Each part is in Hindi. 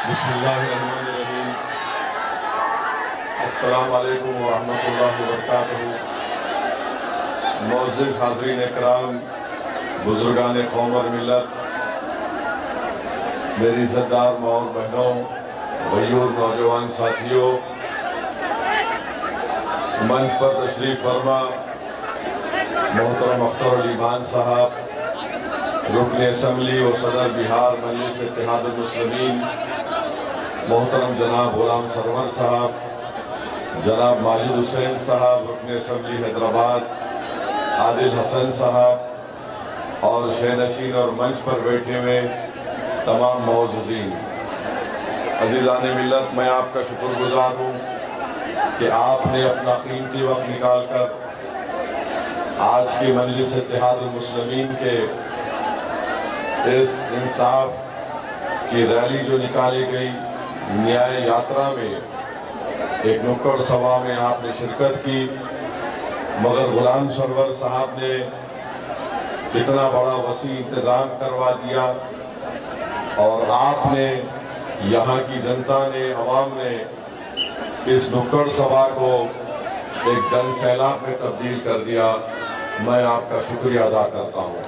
बिस्मिल्लाहिर्रहमानिर्रहीम। अस्सलाम वालेकुम व रहमतुल्लाहि व बरकातहू। मुअज़्ज़िज़ हाज़रीन इकराम, बुजुर्गान कौम और मिल्लत, मेरी इज़्ज़तदार माँ और बहनों, भाइयों, नौजवान साथियों, मंच पर तशरीफ फरमा मोहतरम अख्तर अली ईमान साहब, रुकन असम्बली व सदर बिहार मजलिस इत्तेहादुल मुस्लिमीन, मोहतरम जनाब गुलाम सरवर साहब, जनाब माजिद हुसैन साहब, रुकन असम्बली हैदराबाद, आदिल हसन साहब और शहनशीन और मंच पर बैठे हुए तमाम मौजूदीन, अजीज़ान मिल्लत, मैं आपका शुक्रगुजार हूँ कि आपने अपना कीमती वक्त निकाल कर आज की मजलिस इत्तेहादुल मुस्लिमीन के इस इंसाफ की रैली जो निकाली गई, न्याय यात्रा में एक नुक्कड़ सभा में आपने शिरकत की, मगर गुलाम सरवर साहब ने कितना बड़ा वसी इंतज़ाम करवा दिया और आपने, यहाँ की जनता ने, अवाम ने इस नुक्कड़ सभा को एक जन सैलाब में तब्दील कर दिया। मैं आपका शुक्रिया अदा करता हूँ,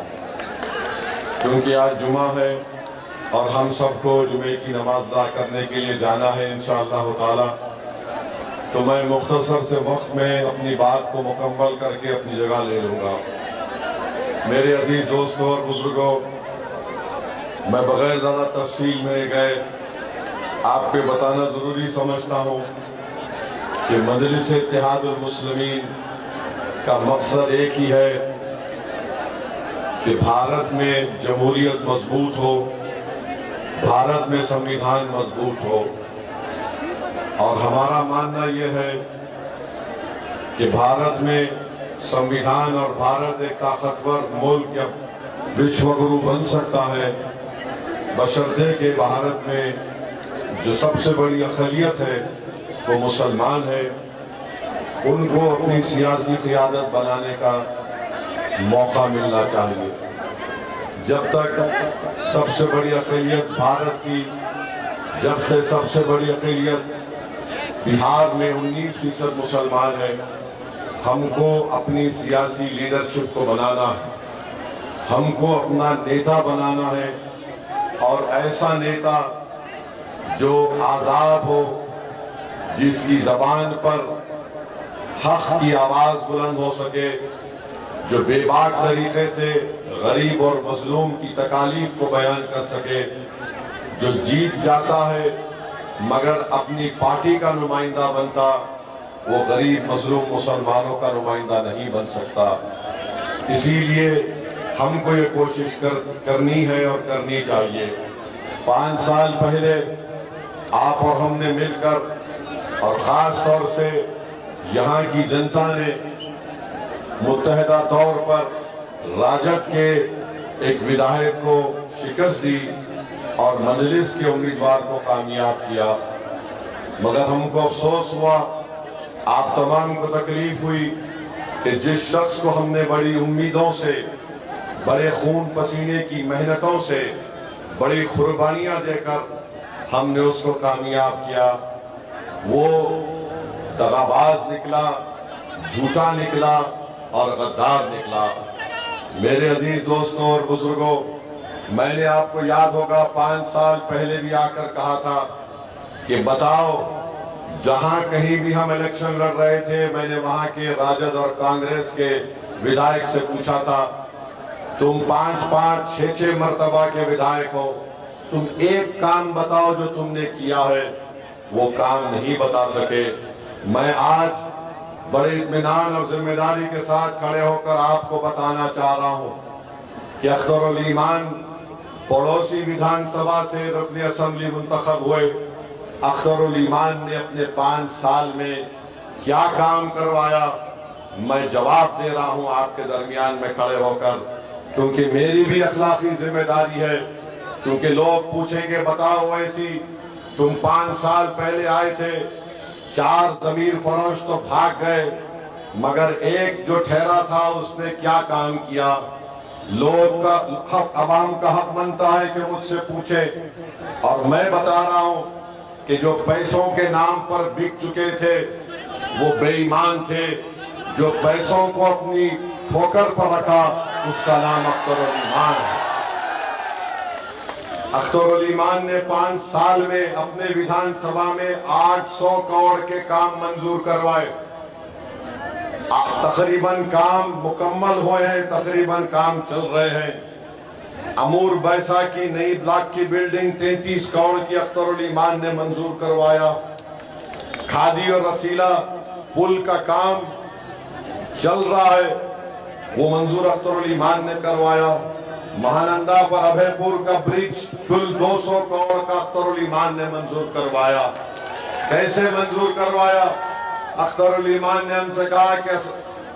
क्योंकि आज जुमा है और हम सबको जुमे की नमाज अदा करने के लिए जाना है इंशाअल्लाह ताला। तो मैं मुख्तसर से वक्त में अपनी बात को मुकम्मल करके अपनी जगह ले लूँगा। मेरे अजीज दोस्तों और बुजुर्गों, मैं बगैर ज़्यादा तफसील में गए आपको बताना ज़रूरी समझता हूँ कि मजलिस इत्तेहादुल मुस्लिमीन का मकसद एक ही है कि भारत में जमहूरियत मजबूत हो, भारत में संविधान मजबूत हो। और हमारा मानना यह है कि भारत में संविधान और भारत एक ताकतवर मुल्क या विश्वगुरु बन सकता है, बशर्ते कि भारत में जो सबसे बड़ी अक़लियत है वो मुसलमान है, उनको अपनी सियासी क़ियादत बनाने का मौका मिलना चाहिए। जब तक सबसे बड़ी अक़लियत भारत की, जब से सबसे बड़ी अक़लियत बिहार में 19% मुसलमान है, हमको अपनी सियासी लीडरशिप को बनाना है, हमको अपना नेता बनाना है और ऐसा नेता जो आज़ाद हो, जिसकी ज़बान पर हक़ की आवाज़ बुलंद हो सके, जो बेबाक तरीके से गरीब और मजलूम की तकालीफ को बयान कर सके, जो जीत जाता है मगर अपनी पार्टी का नुमाइंदा बनता, वो गरीब मजलूम मुसलमानों का नुमाइंदा नहीं बन सकता। इसीलिए हमको ये कोशिश करनी है और करनी चाहिए। 5 साल पहले आप और हमने मिलकर और ख़ास तौर से यहाँ की जनता ने मुत्तहिदा तौर पर राजद के एक विधायक को शिकस्त दी और मजलिस के उम्मीदवार को कामयाब किया। मगर हमको अफसोस हुआ, आप तमाम को तकलीफ हुई कि जिस शख्स को हमने बड़ी उम्मीदों से, बड़े खून पसीने की मेहनतों से, बड़ी कुर्बानियां देकर हमने उसको कामयाब किया, वो दगाबाज निकला, झूठा निकला और गद्दार निकला। मेरे अजीज दोस्तों और बुजुर्गों, मैंने आपको याद होगा 5 साल पहले भी आकर कहा था कि बताओ, जहां कहीं भी हम इलेक्शन लड़ रहे थे, मैंने वहां के राजद और कांग्रेस के विधायक से पूछा था, तुम 5-5, 6-6 मर्तबा के विधायक हो, तुम एक काम बताओ जो तुमने किया है। वो काम नहीं बता सके। मैं आज बड़े इत्मीनान और जिम्मेदारी के साथ खड़े होकर आपको बताना चाह रहा हूं कि अख्तर अली ईमान पड़ोसी विधानसभा से रुकन असम्बली मुंतखब हुए। अख्तर अली ईमान ने अपने 5 साल में क्या काम करवाया, मैं जवाब दे रहा हूं आपके दरमियान में खड़े होकर, क्योंकि मेरी भी अखलाकी जिम्मेदारी है। क्योंकि लोग पूछेंगे, बताओ ऐसी, तुम 5 साल पहले आए थे, 4 जमीर फरोश तो भाग गए, मगर एक जो ठहरा था उसने क्या काम किया। लोग का हक, अवाम का हक बनता है कि मुझसे पूछे और मैं बता रहा हूं कि जो पैसों के नाम पर बिक चुके थे वो बेईमान थे। जो पैसों को अपनी ठोकर पर रखा उसका नाम अख्तरुल ईमान है। अख्तरुल ईमान ने 5 साल में अपने विधानसभा में 800 करोड़ के काम मंजूर करवाए। तकरीबन काम मुकम्मल हुए हैं, तकरीबन काम चल रहे हैं। अमूर बैसा की नई ब्लॉक की बिल्डिंग 33 करोड़ की अख्तरुल ईमान ने मंजूर करवाया। खादी और रसीला पुल का काम चल रहा है, वो मंजूर अख्तरुल ईमान ने करवाया। महानंदा पर अभयपुर का ब्रिज पुल 200 करोड़ का अख्तरुल ईमान ने मंजूर करवाया। कैसे मंजूर करवाया? अख्तरुल ईमान ने हमसे कहा कि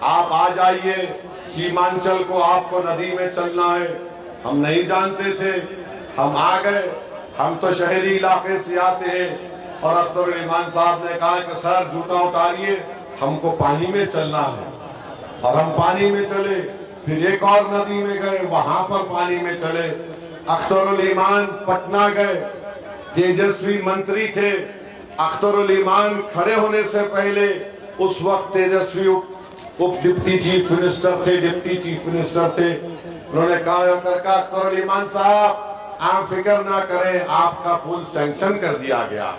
आप आ जाइए, सीमांचल को आपको नदी में चलना है। हम नहीं जानते थे, हम आ गए। हम तो शहरी इलाके से आते हैं। और अख्तरुल ईमान साहब ने कहा कि सर जूता उतारिए, हमको पानी में चलना है। और हम पानी में चले, फिर एक और नदी में गए, वहां पर पानी में चले। अख्तरुल ईमान पटना गए, तेजस्वी मंत्री थे। अख्तरुल ईमान खड़े होने से पहले उस वक्त तेजस्वी उप डिप्टी चीफ मिनिस्टर थे, डिप्टी चीफ मिनिस्टर थे। उन्होंने कहा अख्तरुल ईमान साहब आप फिक्र ना करें, आपका पुल सैंक्शन कर दिया गया।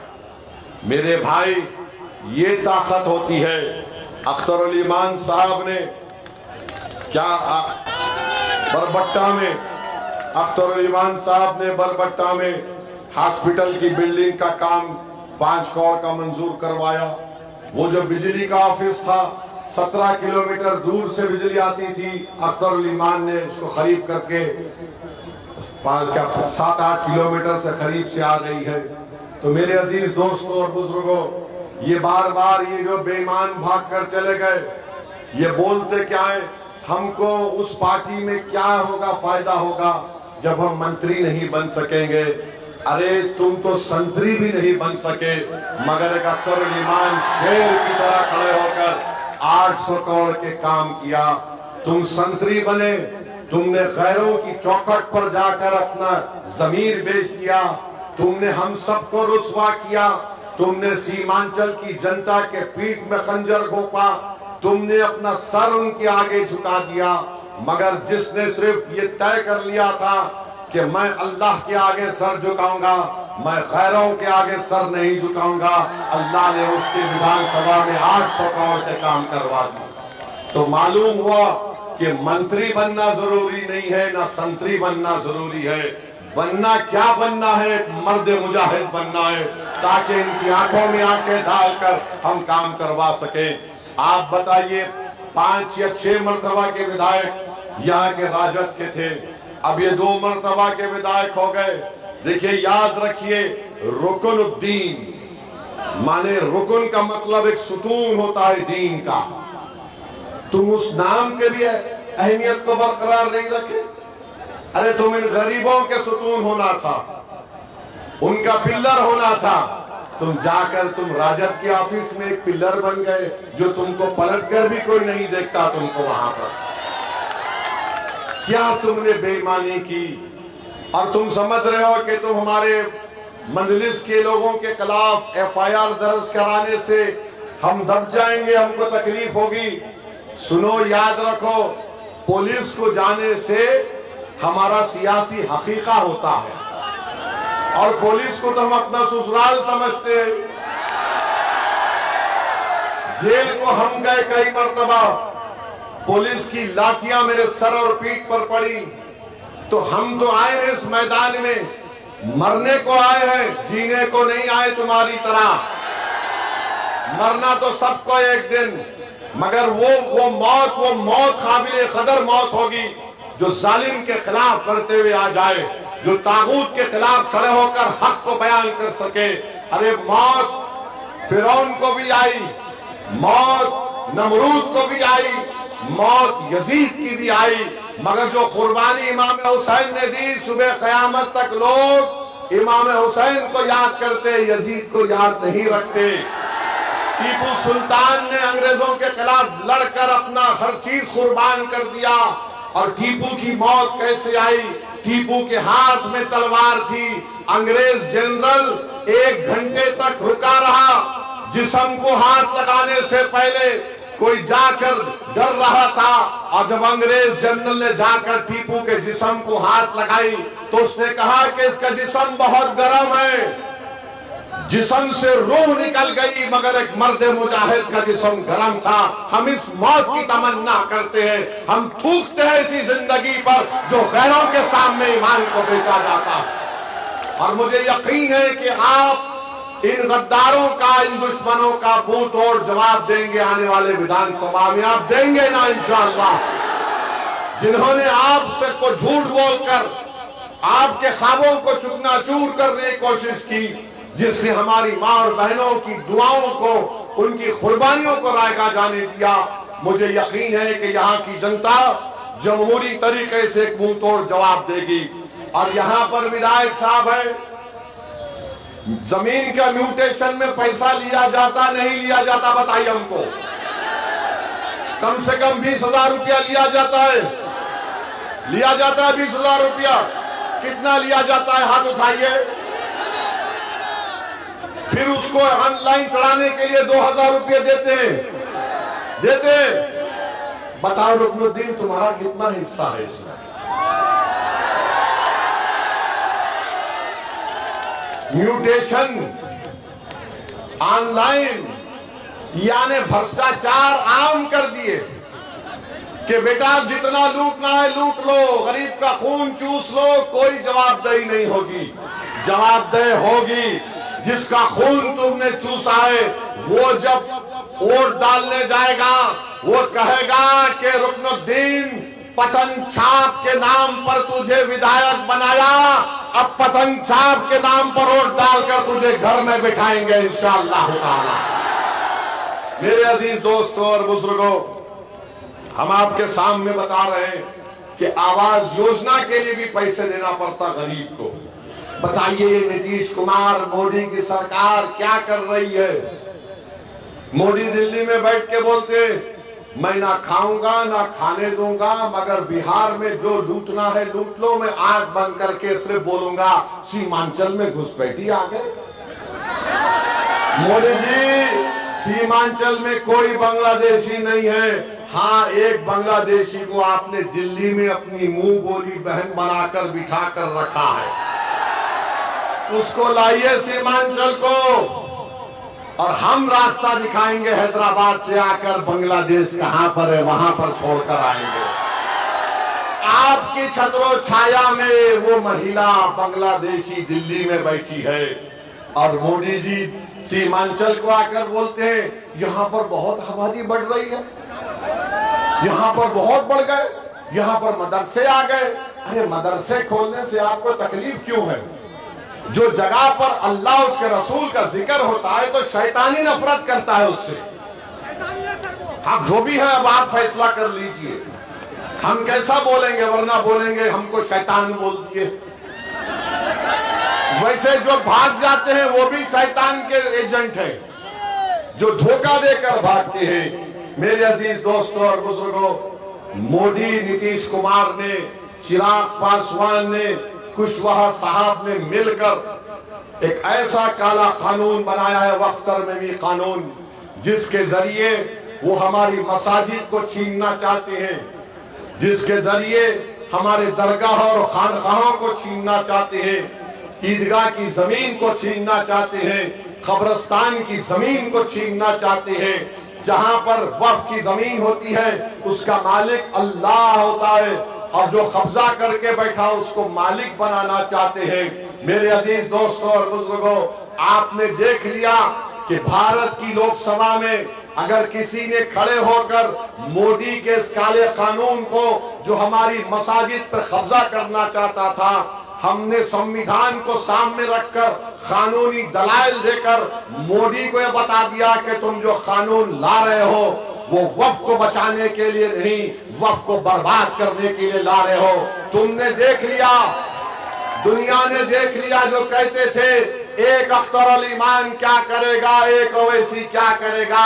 मेरे भाई ये ताकत होती है। अख्तरुल ईमान साहब ने क्या बरबट्टा में, अख्तरुल ईमान साहब ने बरबट्टा में हॉस्पिटल की बिल्डिंग का काम 5 करोड़ का मंजूर करवाया। वो जो बिजली का ऑफिस था 17 किलोमीटर दूर से बिजली आती थी, अख्तरुल ईमान ने उसको खरीद करके 7-8 किलोमीटर से करीब से आ गई है। तो मेरे अजीज दोस्तों और बुजुर्गों, ये बार बार ये जो बेईमान भाग कर चले गए, ये बोलते क्या है, हमको उस पार्टी में क्या होगा, फायदा होगा जब हम मंत्री नहीं बन सकेंगे। अरे तुम तो संतरी भी नहीं बन सके, मगर एक अख्तरुल ईमान शेर की तरह खड़े होकर 800 करोड़ के काम किया। तुम संतरी बने, तुमने गैरों की चौखट पर जाकर अपना जमीर बेच दिया, तुमने हम सबको रुस्वा किया, तुमने सीमांचल की जनता के पीठ में खंजर घोंपा, तुमने अपना सर उनके आगे झुका दिया। मगर जिसने सिर्फ ये तय कर लिया था कि मैं अल्लाह के आगे सर झुकाऊंगा, मैं गैरों के आगे सर नहीं झुकाऊंगा, अल्लाह ने उसकी विधानसभा में 800 करोड़ के काम करवा दिए। तो मालूम हुआ कि मंत्री बनना जरूरी नहीं है, ना संतरी बनना जरूरी है। बनना क्या बनना है? मर्द मुजाहिद बनना है, ताकि इनकी आंखों में आंखें डालकर हम काम करवा सके। आप बताइए, 5 या 6 मरतबा के विधायक यहाँ के राजद के थे, अब ये 2 मरतबा के विधायक हो गए। देखिए, याद रखिए, रुकनुद्दीन माने रुकन का मतलब एक सुतून होता है दीन का। तुम उस नाम के भी अहमियत को बरकरार नहीं रखे। अरे तुम इन गरीबों के सुतून होना था, उनका पिल्लर होना था। तुम जाकर तुम राजद के ऑफिस में एक पिल्लर बन गए, जो तुमको पलटकर भी कोई नहीं देखता तुमको वहां पर। क्या तुमने बेईमानी की? और तुम समझ रहे हो कि तुम हमारे मजलिस के लोगों के खिलाफ FIR दर्ज कराने से हम दब जाएंगे, हमको तकलीफ होगी। सुनो, याद रखो, पुलिस को जाने से हमारा सियासी हकीका होता है, और पुलिस को तो हम अपना ससुराल समझते हैं। जेल को हम गए कई मरतबा, पुलिस की लाठियां मेरे सर और पीठ पर पड़ी। तो हम तो आए हैं इस मैदान में, मरने को आए हैं, जीने को नहीं आए तुम्हारी तरह। मरना तो सबको एक दिन, मगर वो मौत काबिल कदर मौत होगी जो जालिम के खिलाफ करते हुए आ जाए, जो तागूत के खिलाफ खड़े होकर हक को बयान कर सके। अरे मौत फिरौन को भी आई, मौत नमरूद को भी आई, मौत यजीद की भी आई, मगर जो कुर्बानी इमाम हुसैन ने दी, सुबह कयामत तक लोग इमाम हुसैन को याद करते, यजीद को याद नहीं रखते। टीपू सुल्तान ने अंग्रेजों के खिलाफ लड़कर अपना हर चीज कुर्बान कर दिया, और टीपू की मौत कैसे आई? टीपू के हाथ में तलवार थी, अंग्रेज जनरल 1 घंटे तक रुका रहा। जिस्म को हाथ लगाने से पहले कोई जाकर डर रहा था, और जब अंग्रेज जनरल ने जाकर टीपू के जिस्म को हाथ लगाई तो उसने कहा कि इसका जिस्म बहुत गर्म है। जिस्म से रूह निकल गई, मगर एक मर्द मुजाहिद का जिस्म गर्म था। हम इस मौत की तमन्ना करते हैं, हम थूकते हैं इसी जिंदगी पर जो गैरों के सामने ईमान को बेचा जाता है। और मुझे यकीन है कि आप इन गद्दारों का, इन दुश्मनों का मुंह तोड़ जवाब देंगे आने वाले विधानसभा में। आप देंगे ना इंशाअल्लाह। जिन्होंने आपसे को झूठ बोलकर आपके ख्वाबों को चूकनाचूर करने की कोशिश की, जिसने हमारी मां और बहनों की दुआओं को, उनकी कुर्बानियों को रायगा जाने दिया, मुझे यकीन है कि यहाँ की जनता जमहूरी तरीके से एक मुंह तोड़ जवाब देगी। और यहाँ पर विधायक साहब है, जमीन का म्यूटेशन में पैसा लिया जाता नहीं लिया जाता, बताइए हमको। कम से कम 20,000 रुपया लिया जाता है, लिया जाता है 20,000 रुपया। कितना लिया जाता है, हाथ उठाइए। फिर उसको ऑनलाइन चढ़ाने के लिए 2,000 रुपये देते हैं, देते हैं। बताओ रुकनुद्दीन, तुम्हारा कितना हिस्सा है इसमें? म्यूटेशन ऑनलाइन यानी भ्रष्टाचार आम कर दिए कि बेटा जितना लूटना है लूट लो, गरीब का खून चूस लो, कोई जवाबदेही नहीं होगी। जवाबदेही होगी जिसका खून तुमने चूसा है। वो जब वोट डालने जाएगा वो कहेगा कि रुकनुद्दीन पतंग छाप के नाम पर तुझे विधायक बनाया, अब पतंग छाप के नाम पर वोट डालकर तुझे घर में बिठाएंगे इंशाअल्लाह ताला। मेरे अजीज दोस्तों और बुजुर्गों, हम आपके सामने बता रहे हैं कि आवास योजना के लिए भी पैसे देना पड़ता गरीब को। बताइए नीतीश कुमार, मोदी की सरकार क्या कर रही है? मोदी दिल्ली में बैठ के बोलते मैं ना खाऊंगा ना खाने दूंगा, मगर बिहार में जो लूटना है लूट लो, मैं आंख बंद करके सिर्फ बोलूंगा सीमांचल में घुसपैठी आ गए। मोदी जी, सीमांचल में कोई बांग्लादेशी नहीं है। हाँ, एक बांग्लादेशी को आपने दिल्ली में अपनी मुंह बोली बहन बनाकर बिठा कर रखा है। उसको लाइए सीमांचल को, और हम रास्ता दिखाएंगे हैदराबाद से आकर बांग्लादेश कहां पर है वहां पर छोड़कर आएंगे। आपकी छतरो छाया में वो महिला बांग्लादेशी दिल्ली में बैठी है, और मोदी जी सीमांचल को आकर बोलते हैं यहाँ पर बहुत आबादी बढ़ रही है, यहाँ पर बहुत बढ़ गए, यहाँ पर मदरसे आ गए। अरे मदरसे खोलने से आपको तकलीफ क्यों है? जो जगह पर अल्लाह उसके रसूल का जिक्र होता है तो शैतानी नफरत करता है उससे। आप जो भी है अब आप फैसला कर लीजिए, हम कैसा बोलेंगे, वरना बोलेंगे हमको शैतान बोल दिए। वैसे जो भाग जाते हैं वो भी शैतान के एजेंट हैं, जो धोखा देकर भागते हैं। मेरे अजीज दोस्तों और बुजुर्गों, मोदी, नीतीश कुमार ने, चिराग पासवान ने, कुशवाहा साहब ने मिलकर एक ऐसा काला कानून बनाया है, वक्त तरमीमी कानून, जिसके जरिए वो हमारी मसाजिद को छीनना चाहते हैं, जिसके जरिए हमारे दरगाह और खानकाहों को छीनना चाहते हैं, ईदगाह की जमीन को छीनना चाहते हैं, कब्रिस्तान की जमीन को छीनना चाहते हैं। जहां पर वक्फ की जमीन होती है उसका मालिक अल्लाह होता है, और जो कब्जा करके बैठा उसको मालिक बनाना चाहते हैं। मेरे अजीज दोस्तों और बुजुर्गों, आपने देख लिया कि भारत की लोकसभा में अगर किसी ने खड़े होकर मोदी के इस काले कानून को, जो हमारी मसाजिद पर कब्जा करना चाहता था, हमने संविधान को सामने रखकर कानूनी दलाइल देकर मोदी को यह बता दिया कि तुम जो कानून ला रहे हो वो वक्फ को बचाने के लिए नहीं, वक्फ को बर्बाद करने के लिए ला रहे हो। तुमने देख लिया, दुनिया ने देख लिया, जो कहते थे एक अख्तर अली ईमान क्या करेगा, एक ओवैसी क्या करेगा।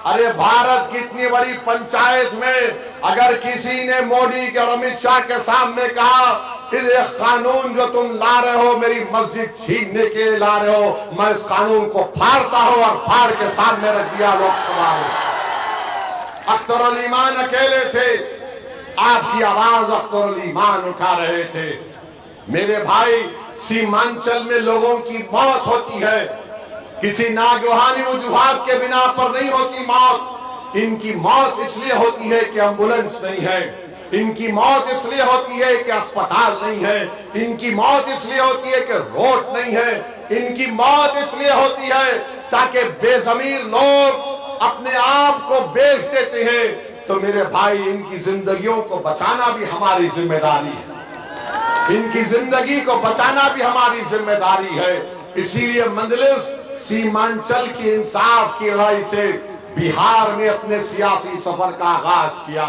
अरे भारत की इतनी बड़ी पंचायत में अगर किसी ने मोदी के और अमित शाह के सामने कहा ये कानून जो तुम ला रहे हो मेरी मस्जिद छीनने के लिए ला रहे हो, मैं इस कानून को फाड़ता हूं और फाड़ के सामने रख दिया लोकसभा में। अख्तर अली ईमान अकेले थे, आपकी आवाज अख्तर अली ईमान उठा रहे थे। मेरे भाई, सीमांचल में लोगों की मौत होती है, किसी नागवानी वजूहात के बिना पर नहीं होती मौत। इनकी मौत इसलिए होती है कि एम्बुलेंस नहीं है, इनकी मौत इसलिए होती है कि अस्पताल नहीं है, इनकी मौत इसलिए होती है कि रोड नहीं है, इनकी मौत इसलिए होती है ताकि बेजमीर लोग अपने आप को बेच देते हैं। तो मेरे भाई, इनकी जिंदगियों को बचाना भी हमारी जिम्मेदारी है, इनकी जिंदगी को बचाना भी हमारी जिम्मेदारी है। इसीलिए मजलिस सीमांचल की इंसाफ की लड़ाई से बिहार में अपने सियासी सफर का आगाज किया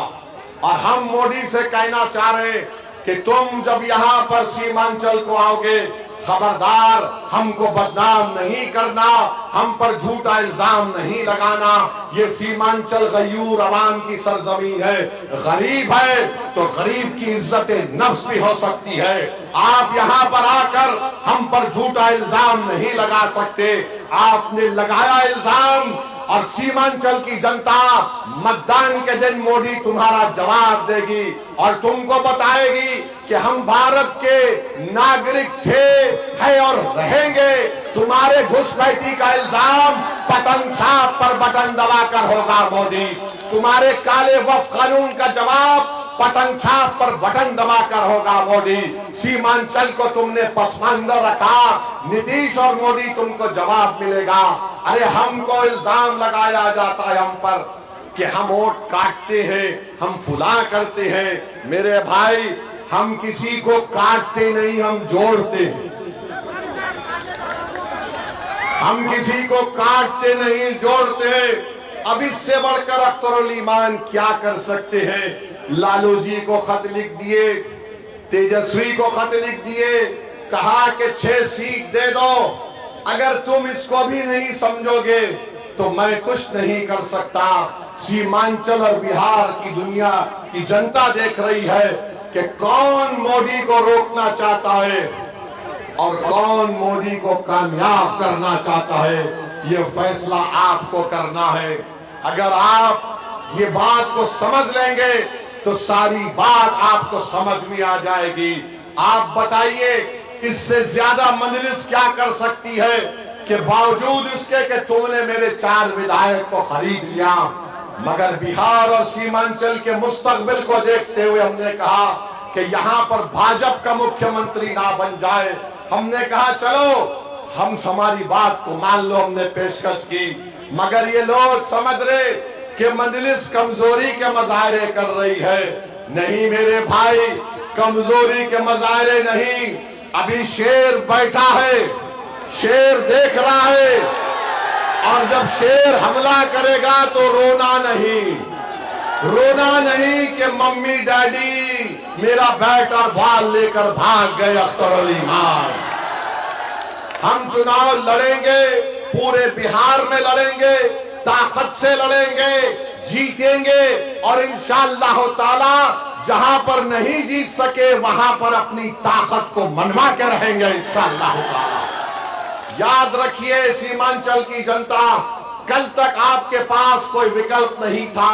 और हम मोदी से कहना चाह रहे हैं कि तुम जब यहाँ पर सीमांचल को आओगे, खबरदार हमको बदनाम नहीं करना, हम पर झूठा इल्जाम नहीं लगाना। ये सीमांचल गयूर अवाम की सरजमीन है, गरीब है तो गरीब की इज्जत नफ्स भी हो सकती है। आप यहाँ पर आकर हम पर झूठा इल्जाम नहीं लगा सकते। आपने लगाया इल्जाम और सीमांचल की जनता मतदान के दिन मोदी तुम्हारा जवाब देगी और तुमको बताएगी कि हम भारत के नागरिक थे, है और रहेंगे। तुम्हारे घुसपैठी का इल्जाम पतन छाप पर बटन दबाकर होगा मोदी, तुम्हारे काले वक्फ कानून का जवाब पतन छाप पर बटन दबाकर होगा मोदी। सीमांचल को तुमने पसमानदा रखा, नीतीश और मोदी तुमको जवाब मिलेगा। अरे हमको इल्जाम लगाया जाता है हम पर कि हम वोट काटते हैं, हम फुला करते हैं। मेरे भाई, हम किसी को काटते नहीं, हम जोड़ते हैं। हम किसी को काटते नहीं, जोड़ते हैं। अब इससे बढ़कर अख्तर अली ईमान क्या कर सकते हैं? लालू जी को खत लिख दिए, तेजस्वी को खत लिख दिए, कहा कि 6 सीट दे दो। अगर तुम इसको भी नहीं समझोगे तो मैं कुछ नहीं कर सकता। सीमांचल और बिहार की दुनिया की जनता देख रही है कि कौन मोदी को रोकना चाहता है और कौन मोदी को कामयाब करना चाहता है। ये फैसला आपको करना है। अगर आप ये बात को समझ लेंगे तो सारी बात आपको समझ में आ जाएगी। आप बताइए, इससे ज्यादा मजलिस क्या कर सकती है कि बावजूद इसके कि तुमने मेरे 4 विधायक को खरीद लिया, मगर बिहार और सीमांचल के मुस्तकबिल को देखते हुए हमने कहा कि यहाँ पर भाजपा का मुख्यमंत्री ना बन जाए। हमने कहा चलो हम हमारी बात को मान लो, हमने पेशकश की, मगर ये लोग समझ रहे कि मजलिस कमजोरी के मजाहरे कर रही है। नहीं मेरे भाई, कमजोरी के मजाहरे नहीं, अभी शेर बैठा है, शेर देख रहा है, और जब शेर हमला करेगा तो रोना नहीं, रोना नहीं कि मम्मी डैडी मेरा बैट और बॉल लेकर भाग गए अख्तर अली ईमान। हम चुनाव लड़ेंगे, पूरे बिहार में लड़ेंगे, ताकत से लड़ेंगे, जीतेंगे और इंशाअल्लाह ताला जहां पर नहीं जीत सके वहां पर अपनी ताकत को मनवा के रहेंगे इंशाअल्लाह ताला। याद रखिए सीमांचल की जनता, कल तक आपके पास कोई विकल्प नहीं था,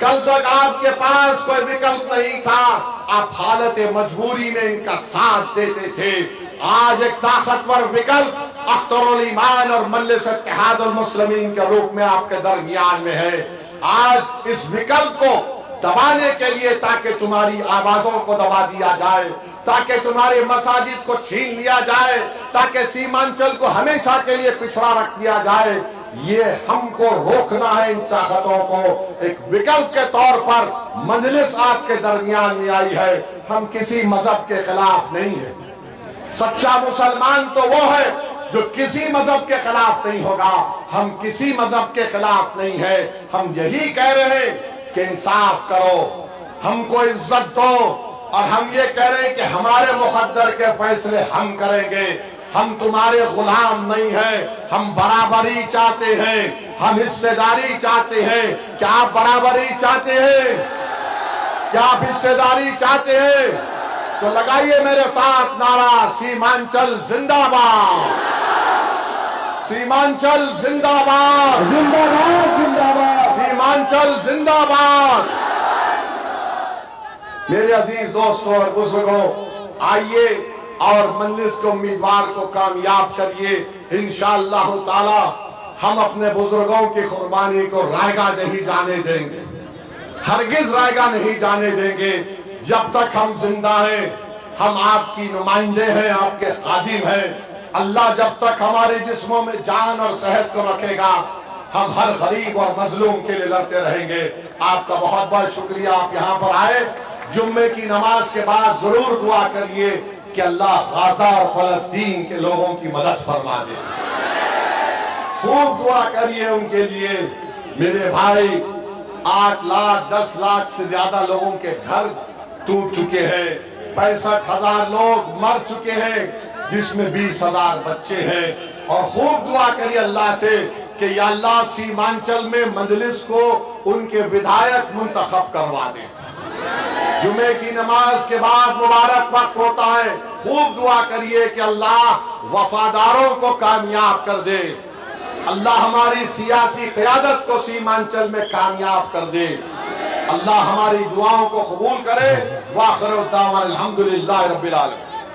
कल तक आपके पास कोई विकल्प नहीं था। आप हालत मजबूरी में इनका साथ देते थे। आज एक ताकतवर विकल्प अख्तर अली ईमान और मजलिस इत्तेहादुल मुस्लिमीन के रूप में आपके दरमियान में है। आज इस विकल्प को दबाने के लिए, ताकि तुम्हारी आवाजों को दबा दिया जाए, ताकि तुम्हारे मसाजिद को छीन लिया जाए, ताकि सीमांचल को हमेशा के लिए पिछड़ा रख दिया जाए, ये हमको रोकना है। इन ताकतों को एक विकल्प के तौर पर मजलिस आपके दरमियान में आई है। हम किसी मजहब के खिलाफ नहीं है। सच्चा मुसलमान तो वो है जो किसी मजहब के खिलाफ नहीं होगा। हम किसी मजहब के खिलाफ नहीं है। हम यही कह रहे हैं कि इंसाफ करो, हमको इज्जत दो, और हम ये कह रहे हैं कि हमारे मुकद्दर के फैसले हम करेंगे। हम तुम्हारे गुलाम नहीं हैं। हम बराबरी चाहते हैं, हम हिस्सेदारी चाहते हैं। क्या आप बराबरी चाहते हैं? क्या आप हिस्सेदारी चाहते हैं? तो लगाइए मेरे साथ नारा, सीमांचल जिंदाबाद, सीमांचल जिंदाबाद, जिंदाबाद जिंदाबाद। सीमांचल जिंदाबाद। मेरे अजीज दोस्तों और बुजुर्गों, आइए और मजलिस के उम्मीदवार को कामयाब करिए। इंशाअल्लाह ताला हम अपने बुजुर्गों की कुर्बानी को रायगा नहीं जाने देंगे, हरगिज रायगा नहीं जाने देंगे। जब तक हम जिंदा हैं, हम आपकी नुमाइंदे हैं, आपके खादिम हैं। अल्लाह जब तक हमारे जिस्मों में जान और सेहत को रखेगा, हम हर गरीब और मजलूम के लिए लड़ते रहेंगे। आपका बहुत बहुत शुक्रिया, आप यहाँ पर आए। जुम्मे की नमाज के बाद जरूर दुआ करिए कि अल्लाह गाजा और फलस्तीन के लोगों की मदद फरमा दे। खूब दुआ करिए उनके लिए। मेरे भाई, 8 लाख 10 लाख से ज्यादा लोगों के घर टूट चुके हैं, 65,000 लोग मर चुके हैं, जिसमें 20,000 बच्चे हैं। और खूब दुआ करिए अल्लाह से कि या अल्लाह सीमांचल में मजलिस को उनके विधायक मुंतखब करवा दे। जुमे की नमाज के बाद मुबारक वक्त होता है। खूब दुआ करिए कि अल्लाह वफादारों को कामयाब कर दे। अल्लाह हमारी सियासी क़यादत को सीमांचल में कामयाब कर दे। अल्लाह हमारी दुआओं को कबूल करे। वाखिर दावाना अल्हम्दुलिल्लाहि रब्बिल आलमीन।